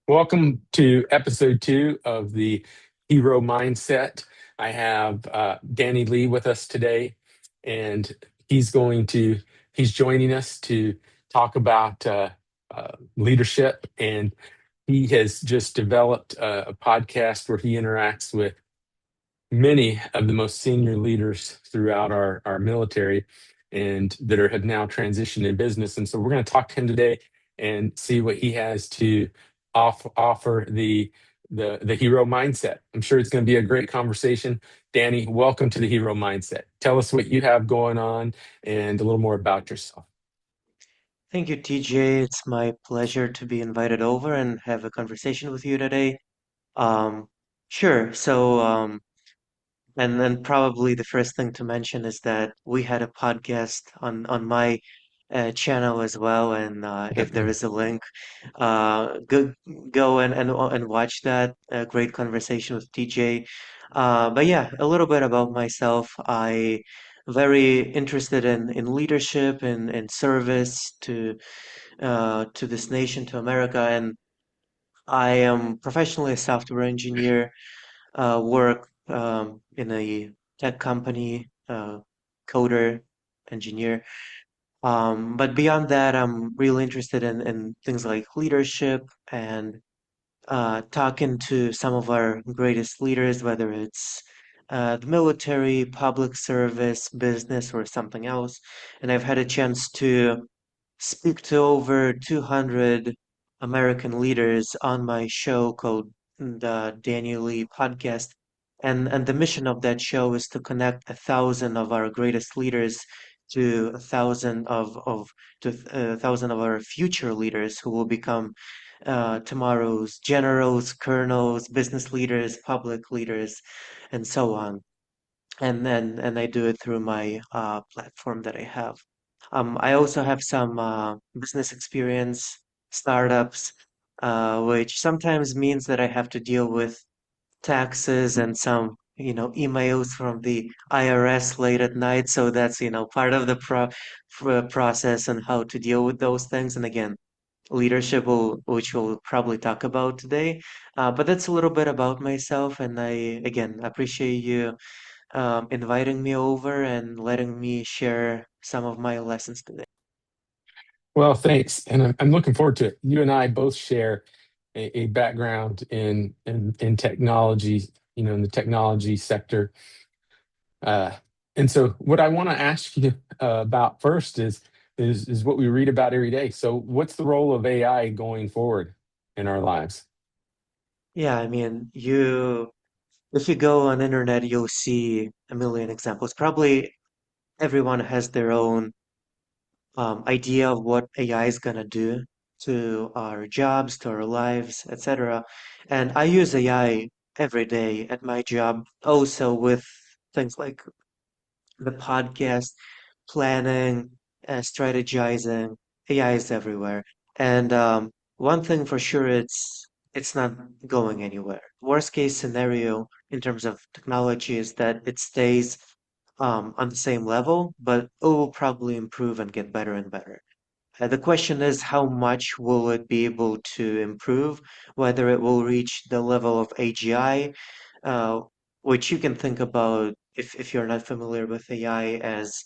Welcome to episode 2 of the Hero Mindset. I have Danny Lee with us today, and he's going to he's joining us to talk about leadership. And he has just developed a podcast where he interacts with many of the most senior leaders throughout our military and have now transitioned in business. And so we're going to talk to him today and see what he has to offer the hero mindset. I'm sure it's going to be a great conversation. Danny, welcome to the hero mindset. Tell us what you have going on and a little more about yourself. Thank you, TJ. It's my pleasure to be invited over and have a conversation with you today. Um, sure. And then probably the first thing to mention is that we had a podcast on my channel as well. And if there is a link, go go and watch that great conversation with TJ. But yeah, a little bit about myself. I very interested in leadership and service to this nation, to America, and I am professionally a software engineer, work in a tech company, coder, engineer. But beyond that, I'm really interested in things like leadership and talking to some of our greatest leaders, whether it's the military, public service, business, or something else. And I've had a chance to speak to over 200 American leaders on my show called the Daniel Lee Podcast. And the mission of that show is to connect 1,000 of our greatest leaders to 1,000 1,000 of our future leaders who will become tomorrow's generals, colonels, business leaders, public leaders, and so on. And I do it through my platform that I have. I also have some business experience, startups, which sometimes means that I have to deal with taxes and some, emails from the IRS late at night. So that's, part of the process and how to deal with those things. And again, leadership which we'll probably talk about today. But that's a little bit about myself, and I again appreciate you inviting me over and letting me share some of my lessons today. Well, thanks, and I'm looking forward to it. You and I both share a background in technology, in the technology sector. Uh, and so, what I want to ask you about first is what we read about every day. So, what's the role of AI going forward in our lives? Yeah, I mean, if you go on internet, you'll see a million examples. Probably everyone has their own idea of what AI is gonna do to our jobs, to our lives, etc. And I use AI every day at my job, also with things like the podcast, planning, strategizing. AI is everywhere. And one thing for sure, it's not going anywhere. Worst case scenario in terms of technology is that it stays on the same level, but it will probably improve and get better and better. The question is how much will it be able to improve, whether it will reach the level of AGI, uh, which you can think about if you're not familiar with AI as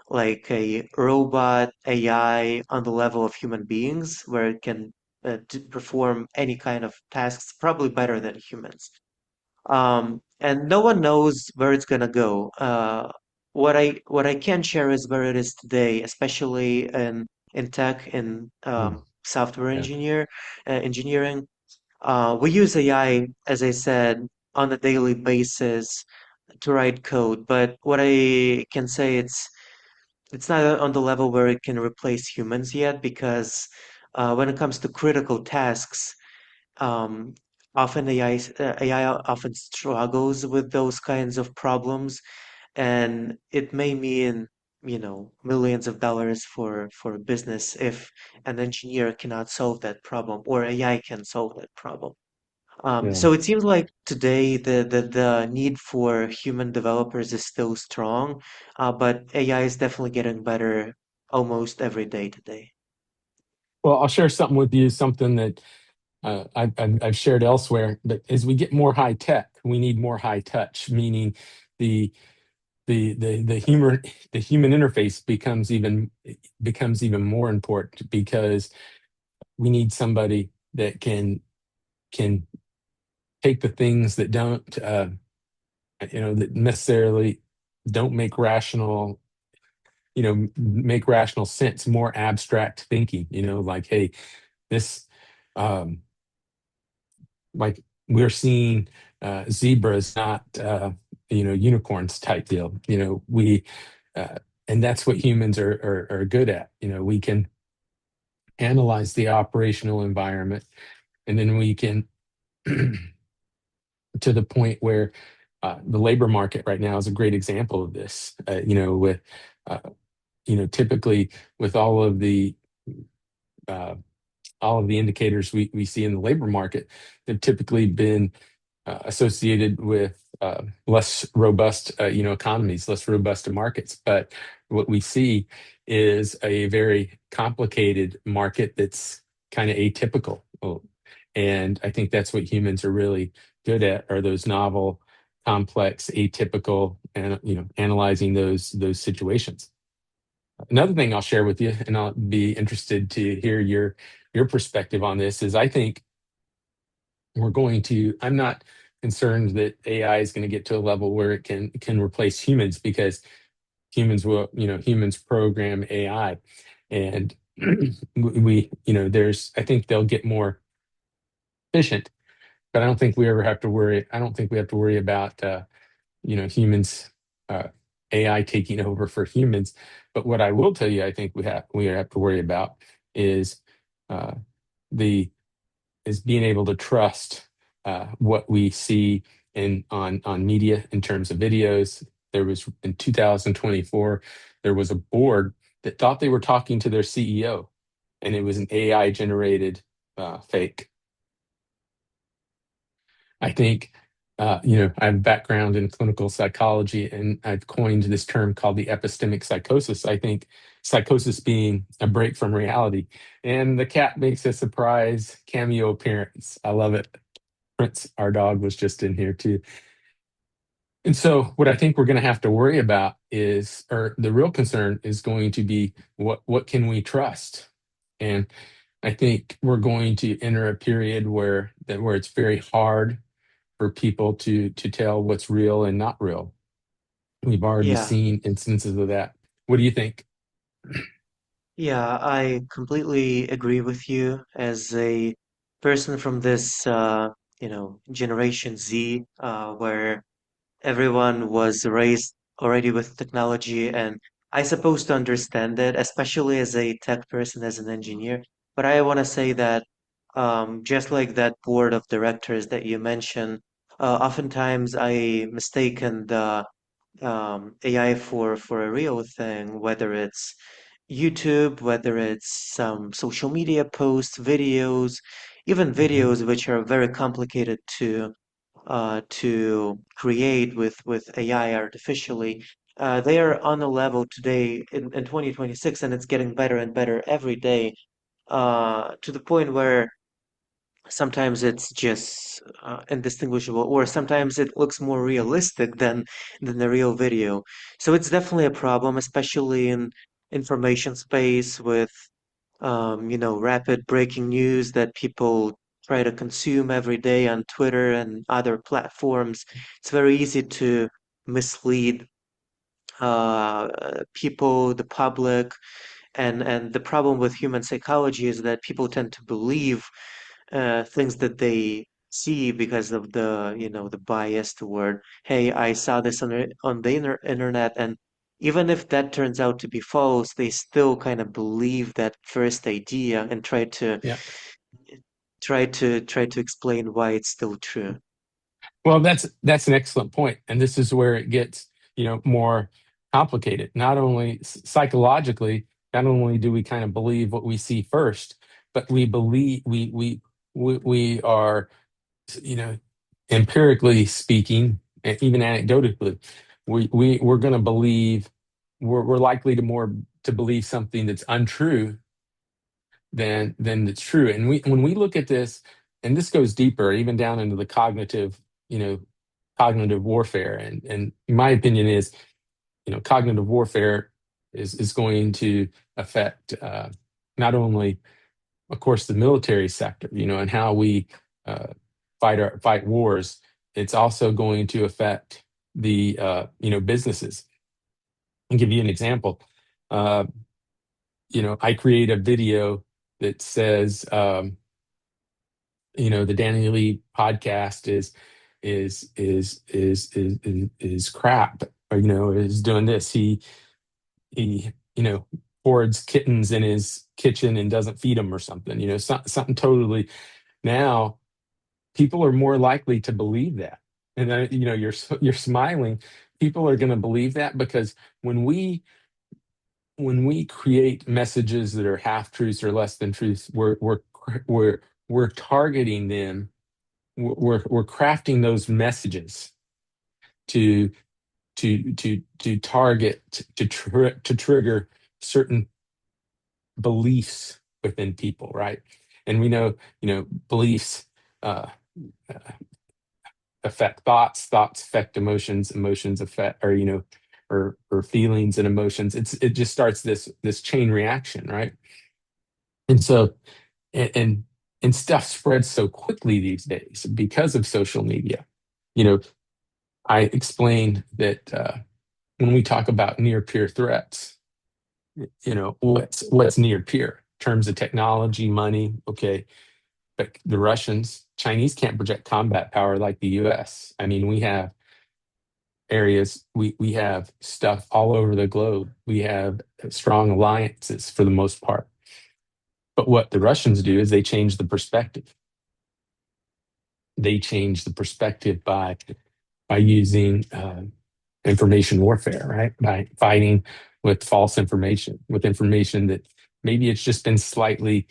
like a robot AI on the level of human beings, where it can perform any kind of tasks, probably better than humans. And no one knows where it's gonna go. What I can share is where it is today, especially in tech and Mm, software yeah. engineering. We use AI, as I said, on a daily basis to write code. But what I can say, it's not on the level where it can replace humans yet, because when it comes to critical tasks, um, often AI often struggles with those kinds of problems, and it may mean, millions of dollars for a business if an engineer cannot solve that problem or AI can solve that problem. Yeah. So it seems like today the need for human developers is still strong, but AI is definitely getting better almost every day today. Well, I'll share something with you, something that I've shared elsewhere, but as we get more high tech, we need more high touch, meaning the the human interface becomes even more important because we need somebody that can take the things that don't that necessarily don't make rational sense, more abstract thinking, like, hey, this um like we're seeing zebras, not unicorns type deal. We and that's what humans are good at. We can analyze the operational environment, and then we can to the point where the labor market right now is a great example of this. With uh, typically with uh, all of the indicators we see in the labor market, they've typically been associated with less robust, economies, less robust markets. But what we see is a very complicated market that's kind of atypical. And I think that's what humans are really good at, are those novel, complex, atypical, and analyzing those situations. Another thing I'll share with you, and I'll be interested to hear your perspective on this, is I think I'm not concerned that AI is going to get to a level where it can replace humans, because humans program AI. And I think they'll get more efficient, but I don't think we have to worry about humans, uh, AI taking over for humans. But what I will tell you, I think we have to worry about is uh, the is being able to trust what we see on media in terms of videos. There was in 2024, there was a board that thought they were talking to their CEO, and it was an AI generated fake. I think, I have a background in clinical psychology, and I've coined this term called the epistemic psychosis. I think psychosis being a break from reality. And the cat makes a surprise cameo appearance. I love it. Prince, our dog, was just in here too. And so, what I think we're going to have to worry about or the real concern is going to be what can we trust? And I think we're going to enter a period where it's very hard for people to tell what's real and not real. We've already Yeah. seen instances of that. What do you think? Yeah, I completely agree with you. As a person from this, Generation Z, where everyone was raised already with technology, and I suppose to understand it, especially as a tech person, as an engineer. But I want to say that, just like that board of directors that you mentioned, oftentimes I mistaken the AI for a real thing, whether it's YouTube, whether it's some social media posts, videos, even Mhm. videos which are very complicated to create with AI artificially. They are on a level today in 2026, and it's getting better and better every day, to the point where sometimes it's just indistinguishable, or sometimes it looks more realistic than the real video. So it's definitely a problem, especially in information space with rapid breaking news that people try to consume every day on Twitter and other platforms. It's very easy to mislead people, the public, and the problem with human psychology is that people tend to believe things that they see because of the bias toward, hey, I saw this on the internet, and even if that turns out to be false, they still kind of believe that first idea and Yeah. try to explain why it's still true. Well, that's an excellent point, and this is where it gets more complicated. Not only psychologically, not only do we kind of believe what we see first, but we believe we are, you know empirically speaking, and even anecdotally, we're going to believe we're likely to believe something that's untrue than that's true. And when we look at this and this goes deeper, even down into the cognitive, you know, cognitive warfare. And my opinion is, cognitive warfare is going to affect not only, of course, the military sector, and how we uh, fight wars. It's also going to affect the businesses. I'll give you an example. Uh, I create a video that says, the Danny Lee podcast is crap, or is doing this. He hoards kittens in his kitchen and doesn't feed them or something. Something totally. Now people are more likely to believe that, and then you're smiling. People are going to believe that because when we create messages that are half truths or less than truths, we're we're targeting them. We're crafting those messages to target to trigger certain beliefs within people, right? And we know, beliefs uh, affect thoughts, thoughts affect emotions, emotions affect, or feelings and emotions. It just starts this chain reaction, right? And so, and and stuff spreads so quickly these days because of social media. You know, I explained that when we talk about near peer threats, what's near peer in terms of technology, money, okay, but the Russians, Chinese can't project combat power like the US. I mean, we have areas, we have stuff all over the globe. We have strong alliances for the most part. But what the Russians do is they change the perspective. They change the perspective by using information warfare, right? By fighting with false information, with information that maybe it's just been slightly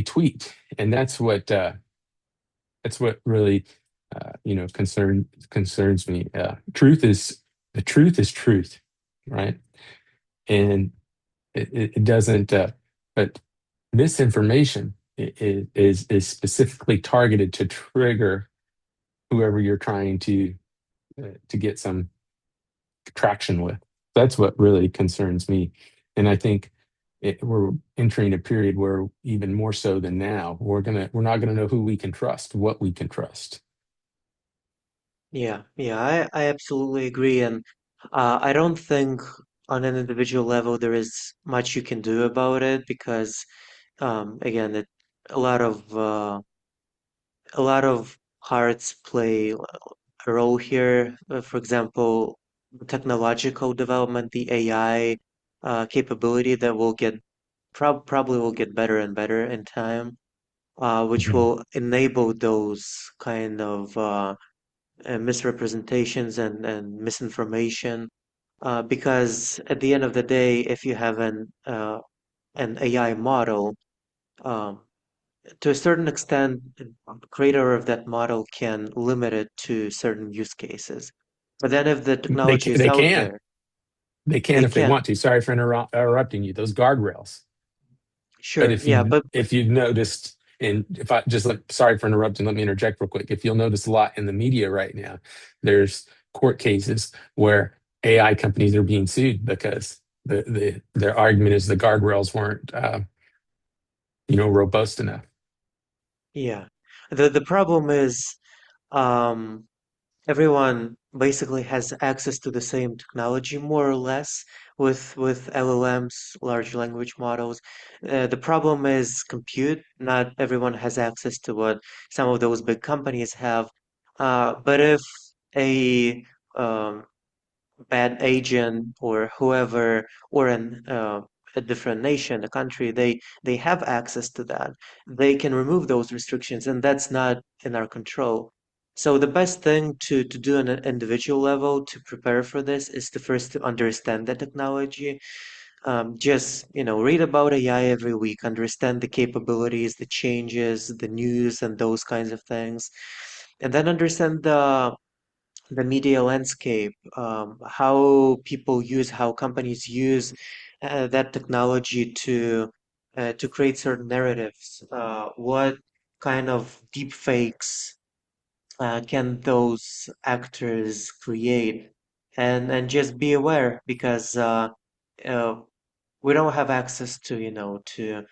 tweaked, and that's what really concerns me. The truth is truth, right? And it doesn't. But misinformation is specifically targeted to trigger whoever you're trying to get some traction with. That's what really concerns me, and I think we're entering a period where even more so than now, we're not gonna know who we can trust, what we can trust. Yeah, yeah, I absolutely agree. And I don't think on an individual level there is much you can do about it because, again, a lot of uh, a lot of parts play a role here. For example, technological development, the AI capability that will get probably will get better and better in time, which Mhm. will enable those kind of misrepresentations and misinformation. Because at the end of the day, if you have an AI model, um, to a certain extent, the creator of that model can limit it to certain use cases. But then if the They technology can, is they out can there, they can they if they can. want to. Sorry for interrupting you. Those guardrails. But Sure, if yeah, you but if you've noticed, and if I just sorry for interrupting, let me interject real quick. If you'll notice a lot in the media right now, there's court cases where AI companies are being sued because their argument is the guardrails weren't robust enough. yeah. The problem is um everyone basically has access to the same technology more or less with LLMs, large language models. The problem is compute. Not everyone has access to what some of those big companies have. But if a um, bad agent or whoever or a different nation, a country, they have access to that. They can remove those restrictions, and that's not in our control. So the best thing to do on an individual level to prepare for this is to first to understand the technology. Just read about AI every week, understand the capabilities, the changes, the news, and those kinds of things, and then understand the media landscape, how companies use that technology to create certain narratives, what kind of deep fakes can those actors create? And just be aware because uh, we don't have access to, to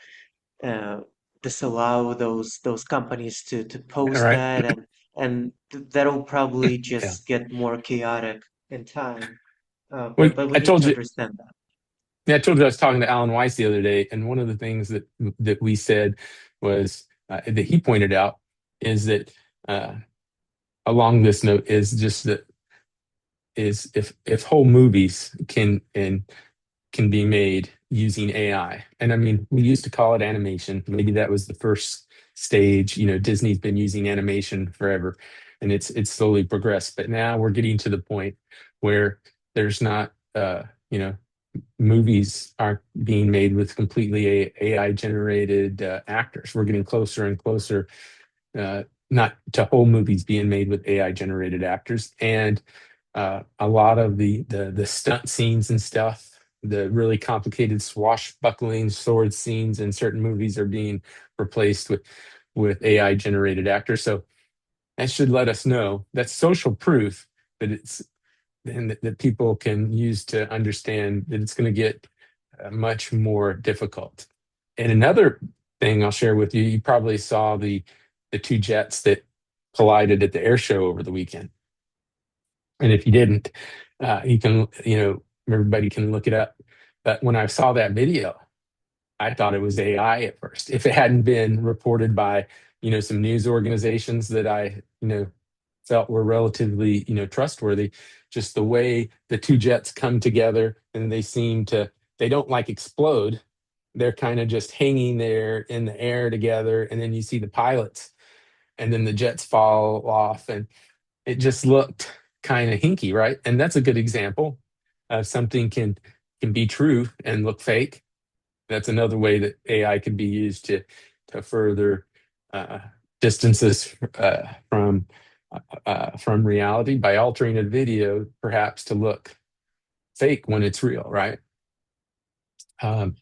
uh, disallow those companies to All post right. that, and that'll probably Yeah. just get more chaotic in time. Well, But we I need told to you. understand that. Yeah, I told you I was talking to Alan Weiss the other day, and one of the things that we said was that he pointed out is that uh, along this note is just that is if whole movies can be made using AI. And I mean, we used to call it animation. Maybe that was the first stage. You know, Disney's been using animation forever, and it's slowly progressed. But now we're getting to the point where there's not, movies aren't being made with completely AI generated actors. We're getting closer and closer, uh, not to whole movies being made with AI generated actors, and a lot of the stunt scenes and stuff, the really complicated swashbuckling sword scenes in certain movies are being replaced with AI generated actors. So that should let us know that's social proof that it's and that people can use to understand that it's going to get much more difficult. And another thing I'll share with you, you probably saw the two jets that collided at the air show over the weekend. And if you didn't, you can, everybody can look it up. But when I saw that video, I thought it was AI at first. If it hadn't been reported by, some news organizations that I, felt were relatively, trustworthy, just the way the two jets come together and they don't like explode. They're kind of just hanging there in the air together. And then you see the pilots and then the jets fall off. And it just looked kind of hinky, right? And that's a good example of something can be true and look fake. That's another way that AI can be used to further uh, distances from reality by altering a video perhaps to look fake when it's real, right? Um,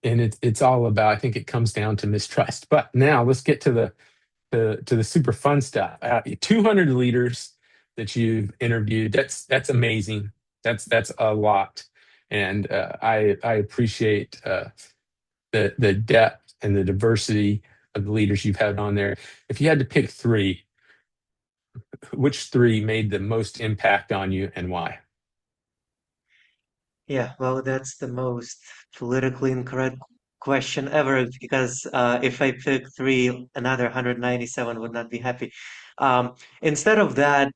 and it's all about. I think it comes down to mistrust. But now let's get to the super fun stuff. 200 leaders that you've interviewed. That's amazing. That's a lot, and I appreciate the depth and the diversity of the leaders you've had on there. If you had to pick three, which three made the most impact on you and why? Yeah, well, that's the most politically incorrect question ever because if I pick three, another 197 would not be happy. Instead of that,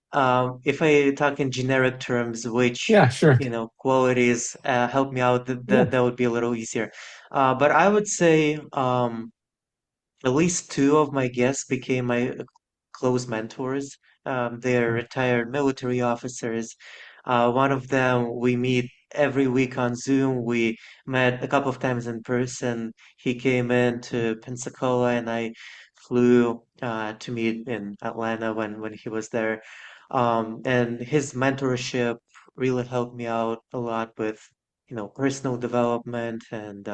if I talk in generic terms, which, Yeah, sure. qualities help me out, Yeah. that would be a little easier. But I would say at least two of my guests became my close mentors. They're retired military officers. One of them we meet every week on Zoom. We met a couple of times in person. He came in to Pensacola, and I flew to meet in Atlanta when he was there. And his mentorship really helped me out a lot with, personal development and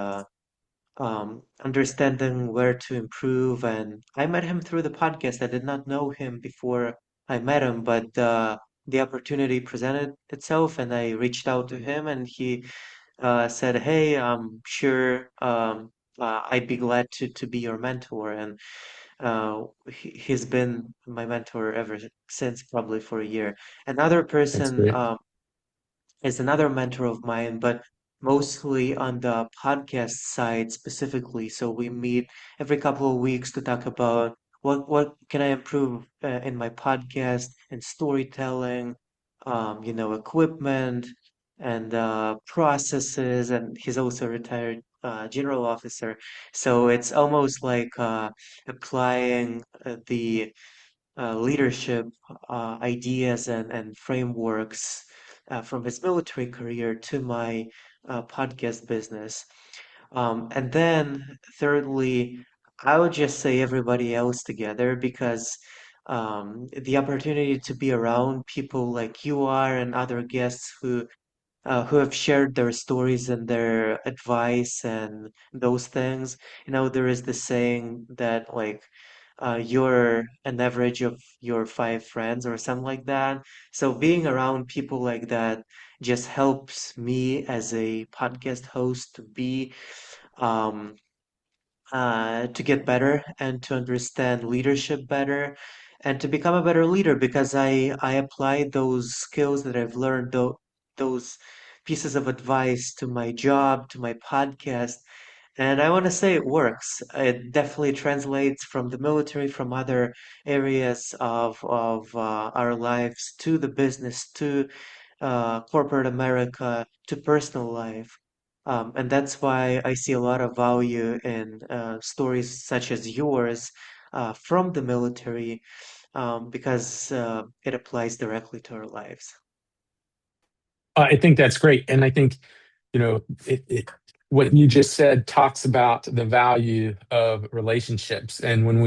understanding where to improve. And I met him through the podcast. I did not know him before I met him, but the opportunity presented itself, and I reached out to him, and he said, "Hey, I'm sure I'd be glad to be your mentor." And he's been my mentor ever since, probably for a year. Another That's person great. is another mentor of mine, but mostly on the podcast side specifically. So we meet every couple of weeks to talk about what can I improve in my podcast and storytelling, equipment and processes. And he's also a retired general officer, so it's almost like applying the leadership ideas and frameworks from his military career to my podcast business. And then, thirdly, I would just say everybody else together because the opportunity to be around people like you are and other guests who have shared their stories and their advice and those things. There is this saying that like you're an average of your five friends or something like that. So being around people like that just helps me as a podcast host to be um, to get better and to understand leadership better and to become a better leader because I apply those skills that I've learned, those pieces of advice to my job, to my podcast. And I want to say it works. It definitely translates from the military, from other areas of our lives to the business, to corporate America, to personal life. And that's why I see a lot of value in stories such as yours from the military because it applies directly to our lives. I think that's great, and I think what you just said talks about the value of relationships. And when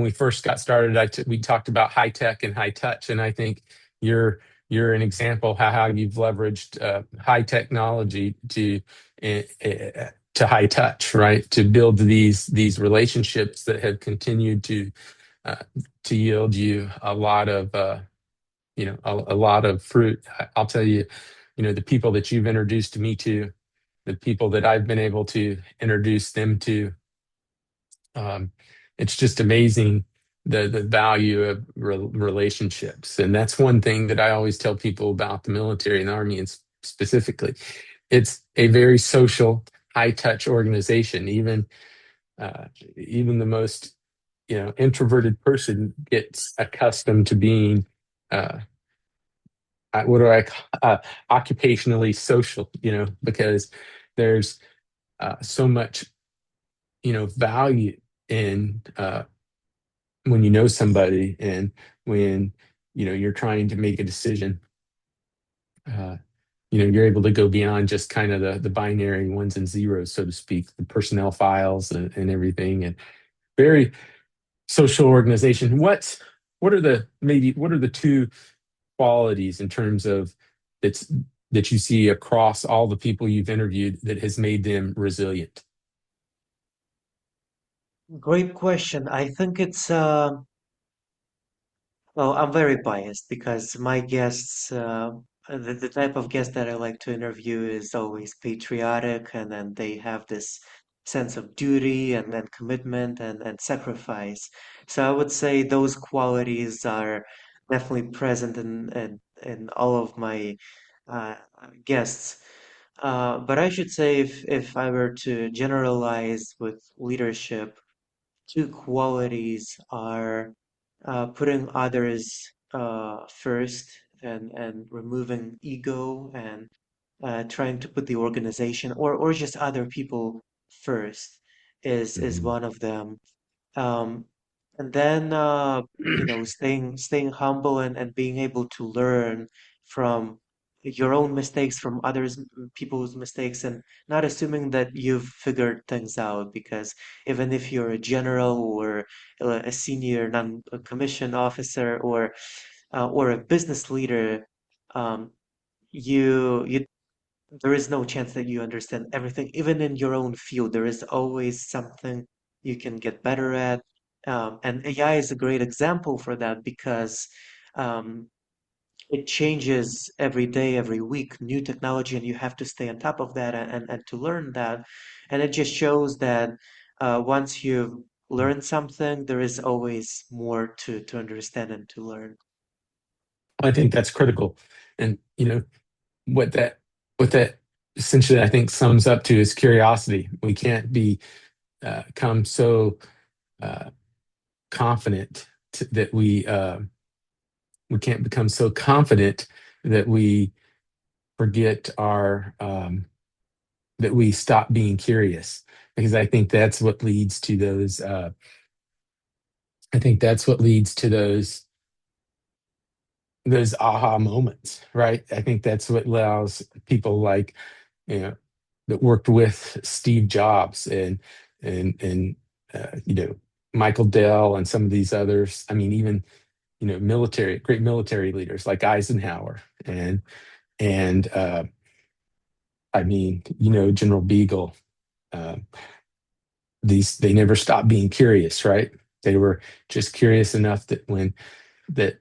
we first got started, we talked about high tech and high touch, and I think you're you're an example how you've leveraged high technology to high touch, right? To build these relationships that have continued uh, to yield you a lot of a lot of fruit. I'll tell you, the people that you've introduced me to, the people that I've been able to introduce them to, um, it's just amazing the value of relationships. And that's one thing that I always tell people about the military and the army, and specifically, it's a very social, high touch organization. Uh, Even the most introverted person gets accustomed to being uh, what do I occupationally social, because there's so much, value in when you know somebody, and when, you're trying to make a decision, uh, you're able to go beyond just kind of the binary ones and zeros, so to speak, the personnel files and everything, and very social organization. What are the two qualities in terms of that's that you see across all the people you've interviewed that has made them resilient? Great question. I think it's well, I'm very biased because my guests, the type of guest that I like to interview is always patriotic, and then they have this sense of duty and then commitment and sacrifice. So I would say those qualities are definitely present in all of my uh, guests. But I should say if I were to generalize with leadership, two qualities are putting others first and removing ego and trying to put the organization or just other people first is Mhm. one of them. Um, and then staying humble and being able to learn from your own mistakes, from others people's mistakes, and not assuming that you've figured things out. Because even if you're a general or a senior non-commissioned officer or a business leader, um, you there is no chance that you understand everything. Even in your own field, there is always something you can get better at. And AI is a great example for that because um, it changes every day, every week, new technology, and you have to stay on top of that and to learn that. And it just shows that once you've learned something, there is always more to understand and to learn. I think that's critical. And what that what that essentially I think sums up to is curiosity. We can't become so uh, confident that we can't become so confident that we forget our that we stop being curious, because I think that's what leads to those aha moments, right? I think that's what allows people like, you know, that worked with Steve Jobs and Michael Dell and some of these others. I mean, even great military leaders like Eisenhower and I mean, General Beagle. Uh, they never stop being curious, right? They were just curious enough that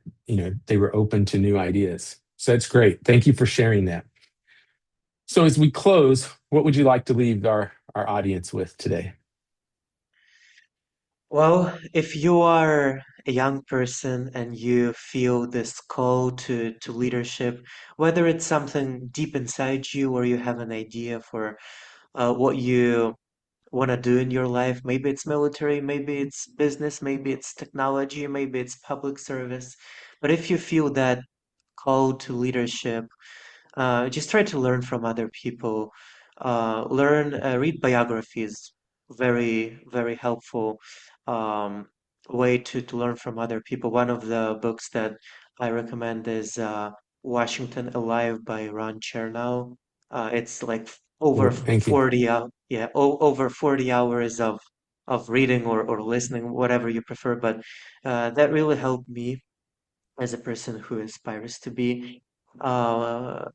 they were open to new ideas. So that's great. Thank you for sharing that. So as we close, what would you like to leave our audience with today? Well, if you are a young person and you feel this call to leadership, whether it's something deep inside you or you have an idea for what you want to do in your life, maybe it's military, maybe it's business, maybe it's technology, maybe it's public service. But if you feel that call to leadership, just try to learn from other people. Read biographies. Very, very helpful um, way to learn from other people. One of the books that I recommend is Washington Alive by Ron Chernow. It's like over Great, thank you. 40 yeah, over 40 hours of reading or listening, whatever you prefer. But that really helped me as a person who aspires to be. Uh,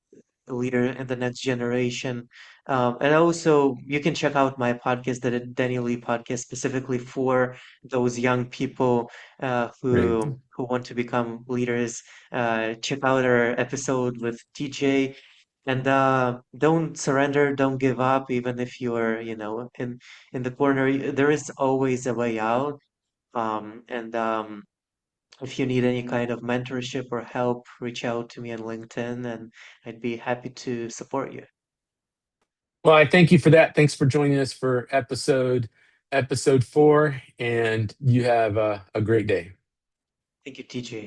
Leader in the next generation. And also, you can check out my podcast, the Danny Lee podcast, specifically for those young people Great. who want to become leaders. Check out our episode with TJ. And don't surrender, don't give up, even if you're, in the corner. There is always a way out. And if you need any kind of mentorship or help, reach out to me on LinkedIn and I'd be happy to support you. Well, I thank you for that. Thanks for joining us for episode 4, and you have a great day. Thank you, TJ.